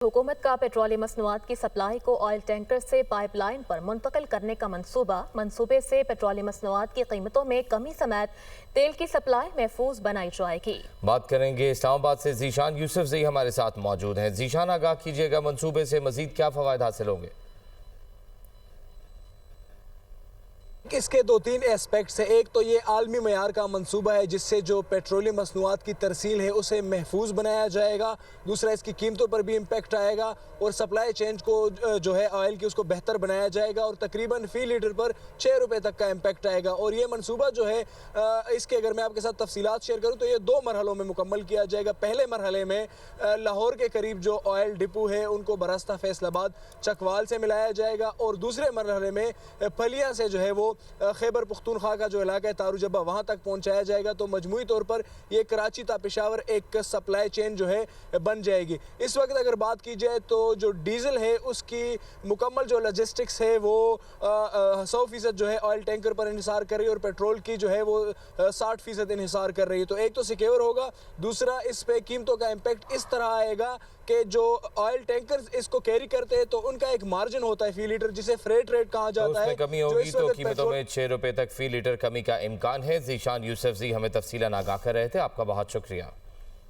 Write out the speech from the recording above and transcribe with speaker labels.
Speaker 1: हुकूमत का पेट्रोलियम मसनूआत की सप्लाई को ऑयल टैंकर से पाइपलाइन पर मुंतकिल करने का मंसूबे से पेट्रोलियम मसनूआत की कीमतों में कमी समेत तेल की सप्लाई महफूज बनाई जाएगी।
Speaker 2: बात करेंगे इस्लामाबाद से जीशान यूसुफजई हमारे साथ मौजूद हैं। जीशान, आगाह कीजिएगा, मंसूबे से मजीद क्या फ़वायद हासिल होंगे?
Speaker 3: इसके दो तीन एस्पेक्ट्स हैं। एक तो ये आलमी मयार का मंसूबा है जिससे जो पेट्रोलियम मसनूआत की तरसील है उसे महफूज बनाया जाएगा। दूसरा, इसकी कीमतों पर भी इम्पेक्ट आएगा और सप्लाई चेन को जो है ऑयल की उसको बेहतर बनाया जाएगा और तकरीबन फ़ी लीटर पर 6 रुपये तक का इम्पेक्ट आएगा। और ये मंसूबा जो है इसके अगर मैं आपके साथ तफसीलात शेयर करूँ तो ये 2 मरहलों में मुकम्मल किया जाएगा। पहले मरहले में लाहौर के करीब जो ऑयल डिपो है उनको बरस्ता फैसलाबाद चकवाल से मिलाया जाएगा और दूसरे मरहले में फलिया से जो है वो खैबर पुख्तूनख्वा का जो इलाका है तारुजब्बा वहाँ तक पहुँचाया जाएगा। तो मजमूई तौर पर ये कराची ता पेशावर एक सप्लाई चेन जो है बन जाएगी। इस वक्त अगर बात की जाए तो जो डीजल है उसकी मुकम्मल जो लॉजिस्टिक्स है वो 100% जो है ऑयल टैंकर पर इन्हिसार कर रही है और पेट्रोल की जो है वो 60% इन्हिसार कर रही है। तो एक तो सिक्योर होगा, दूसरा इस पे कीमतों का इम्पेक्ट इस तरह आएगा कि जो ऑयल टैंकर्स इसको कैरी करते हैं तो उनका एक मार्जिन होता है फ़ी लीटर जिसे फ्रेट रेट कहा जाता है।
Speaker 2: कमी होगी तो कीमतों में 6 रुपये तक फ़ी लीटर कमी का इम्कान है। जीशान यूसुफजई हमें तफसीलन आगाह कर रहे थे। आपका बहुत शुक्रिया।